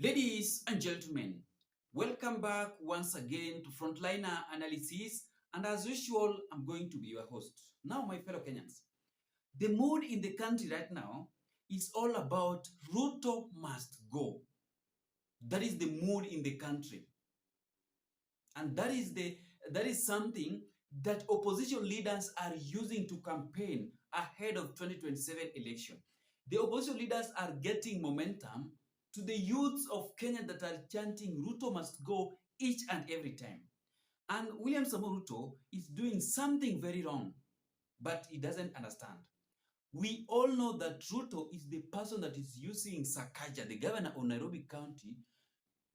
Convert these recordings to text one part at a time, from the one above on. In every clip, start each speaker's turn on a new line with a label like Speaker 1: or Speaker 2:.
Speaker 1: Ladies and gentlemen, welcome back once again to Frontliner Analysis. And as usual, I'm going to be your host. Now, my fellow Kenyans, the mood in the country right now is all about Ruto must go. That is the mood in the country. And that is something that opposition leaders are using to campaign ahead of 2027 election. The opposition leaders are getting momentum to the youths of Kenya that are chanting Ruto must go each and every time. And William Samoei Ruto is doing something very wrong, but he doesn't understand. We all know that Ruto is the person that is using Sakaja, the governor of Nairobi County,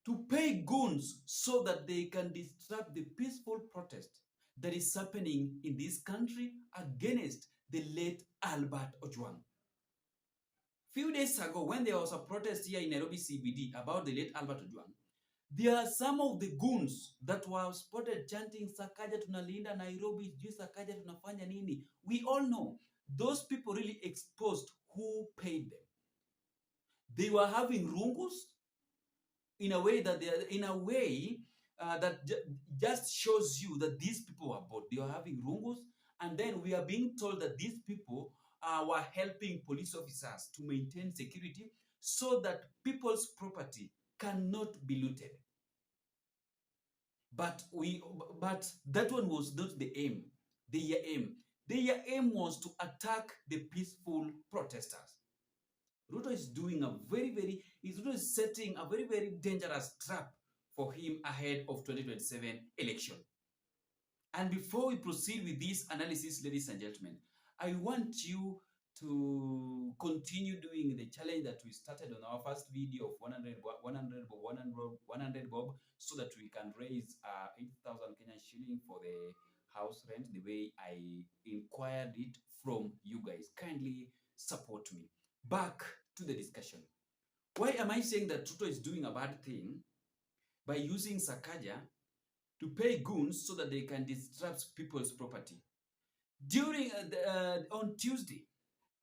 Speaker 1: to pay goons so that they can disrupt the peaceful protest that is happening in this country against the late Albert Ojwang. Few days ago, when there was a protest here in Nairobi CBD about the late Albert Ojwang, there are some of the goons that were spotted chanting Sakaja tunalinda Nairobi, sijui Sakaja tunafanya nini. We all know those people really exposed who paid them. They were having rungus in a way that just shows you that these people were bought. They were having rungus, and then we are being told that these people were helping police officers to maintain security so that people's property cannot be looted. But that one was not the aim. Their aim was to attack the peaceful protesters. Ruto is doing Ruto is setting a very, very dangerous trap for him ahead of 2027 election. And before we proceed with this analysis, ladies and gentlemen, I want you to continue doing the challenge that we started on our first video of 100 bob, so that we can raise 8,000 Kenyan shilling for the house rent the way I inquired it from you guys. Kindly support me. Back to the discussion. Why am I saying that Ruto is doing a bad thing? By using Sakaja to pay goons so that they can disrupt people's property. On Tuesday,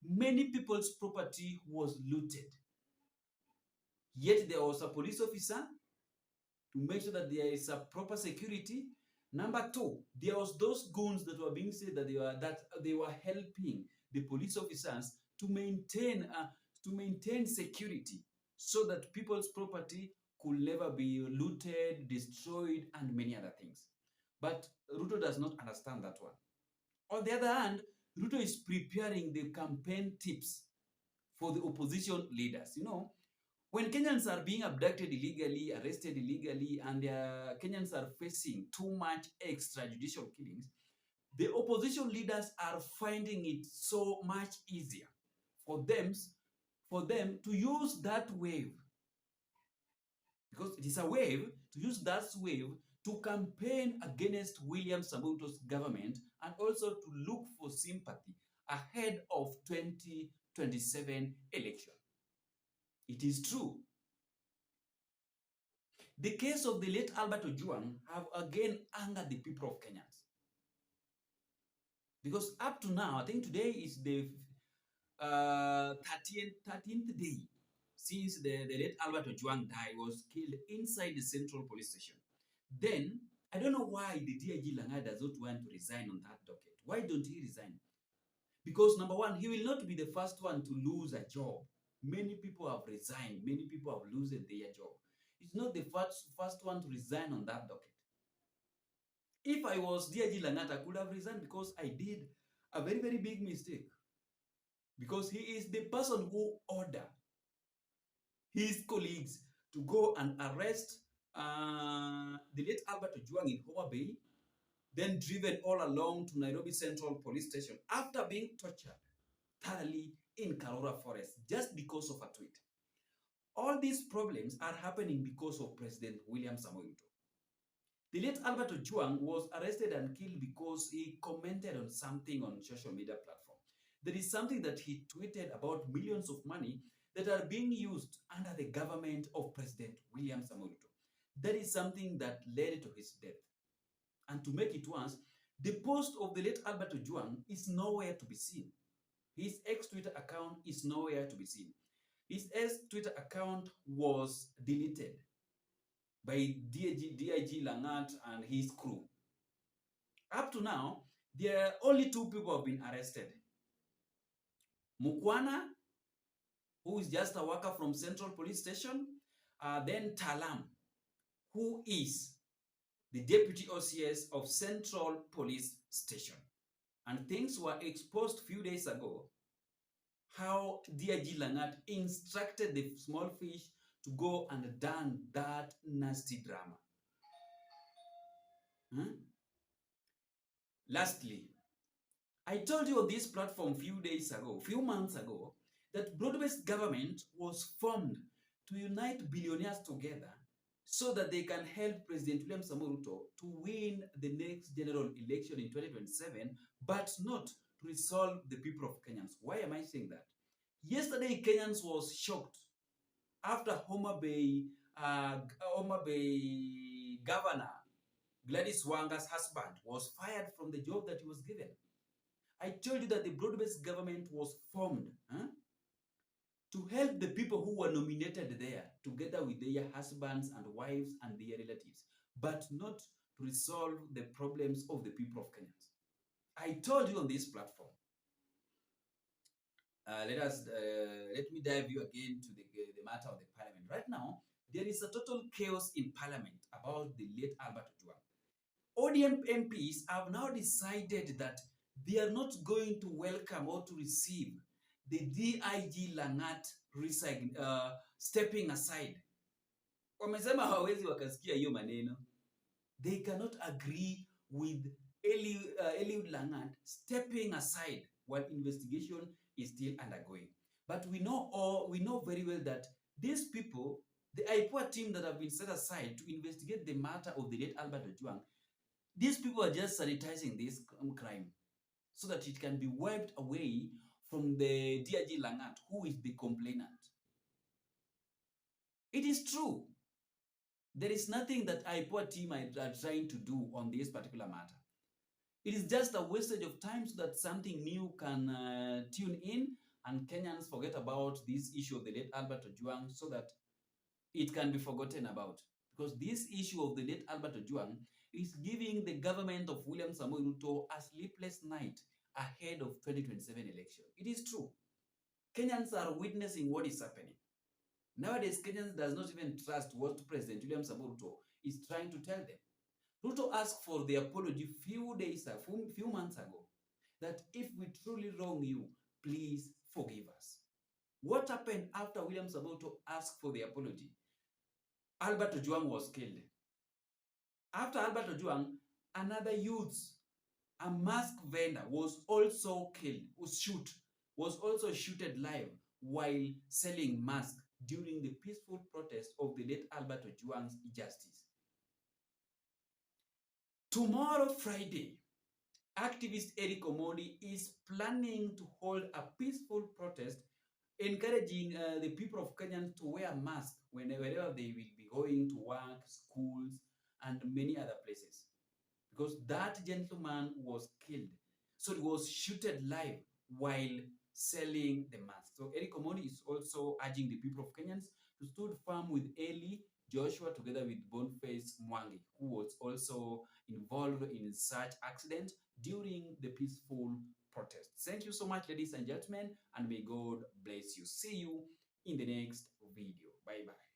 Speaker 1: many people's property was looted. Yet there was a police officer to make sure that there is a proper security. Number two, there was those goons that were being said that they were helping the police officers to maintain security so that people's property could never be looted, destroyed, and many other things. But Ruto does not understand that one. On the other hand, Ruto is preparing the campaign tips for the opposition leaders. You know, when Kenyans are being abducted illegally, arrested illegally, and Kenyans are facing too much extrajudicial killings, the opposition leaders are finding it so much easier for them to use that wave, because it is a wave, to use that wave to campaign against William Samoei Ruto's government and also to look for sympathy ahead of 2027 election. It is true. The case of the late Albert Ojwang have again angered the people of Kenya. Because up to now, I think today is the 13th day since the late Albert Ojwang died, was killed inside the Central Police Station. Then, I don't know why the DIG Langa does not want to resign on that docket. Why don't he resign? Because number one, he will not be the first one to lose a job. Many people have resigned. Many people have lost their job. It's not the first one to resign on that docket. If I was DIG Langata, I could have resigned because I did a very, very big mistake. Because he is the person who ordered his colleagues to go and arrest the late Albert Ojwang in Homa Bay, then driven all along to Nairobi Central Police Station after being tortured thoroughly in Karura Forest just because of a tweet. All these problems are happening because of President William Samoei Ruto. The late Albert Ojwang was arrested and killed because he commented on something on social media platform. There is something that he tweeted about millions of money that are being used under the government of President William Samoei Ruto. That is something that led to his death. And to make it worse, the post of the late Albert Ojwang is nowhere to be seen. His ex-Twitter account is nowhere to be seen. His Twitter account was deleted by DIG Langat and his crew. Up to now, there are only 2 people have been arrested. Mukwana, who is just a worker from Central Police Station, then Talam, who is the Deputy OCS of Central Police Station. And things were exposed a few days ago how DIG Langat instructed the small fish to go and done that nasty drama. Lastly, I told you on this platform few months ago, that broad-based government was formed to unite billionaires together so that they can help President William Samoei Ruto to win the next general election in 2027, but not to resolve the people of Kenyans. Why am I saying that? Yesterday, Kenyans was shocked after Homa Bay governor Gladys Wanga's husband was fired from the job that he was given. I told you that the broad-based government was formed to help the people who were nominated there together with their husbands and wives and their relatives, but not to resolve the problems of the people of Kenya. I told you on this platform. Let me dive you again to the matter of the parliament. Right now, there is a total chaos in parliament about the late Albert Jang. ODM MPs have now decided that they are not going to welcome or to receive the DIG Langat stepping aside. Wamesema hawezi wakasikia hiyo maneno. They cannot agree with Eliud Langat stepping aside while investigation is still undergoing. But we know very well that these people, the IPOA team that have been set aside to investigate the matter of the late Albert Jang, these people are just sanitizing this crime so that it can be wiped away from the DIG Langat, who is the complainant. It is true. There is nothing that IPOA team are trying to do on this particular matter. It is just a wastage of time so that something new can tune in and Kenyans forget about this issue of the late Albert Jang so that it can be forgotten about. Because this issue of the late Albert Jang is giving the government of William Samoei Ruto a sleepless night ahead of 2027 election. It is true. Kenyans are witnessing what is happening. Nowadays, Kenyans does not even trust what President William Samoei Ruto is trying to tell them. Ruto asked for the apology few months ago, that if we truly wrong you, please forgive us. What happened after William Samoei Ruto asked for the apology? Albert Jang was killed. After Albert Jang, another youth, a mask vendor, was also killed, was also shooted live while selling masks during the peaceful protest of the late Albert Jang's justice. Tomorrow, Friday, activist Eric Omondi is planning to hold a peaceful protest encouraging the people of Kenya to wear masks wherever they will be going to work, schools, and many other places. Because that gentleman was killed. So he was shooted live while selling the mask. So Eric Omondi is also urging the people of Kenyans to stand firm with Eli Joshua together with Boniface Mwangi, who was also involved in such accident during the peaceful protest. Thank you so much, ladies and gentlemen, and may God bless you. See you in the next video. Bye-bye.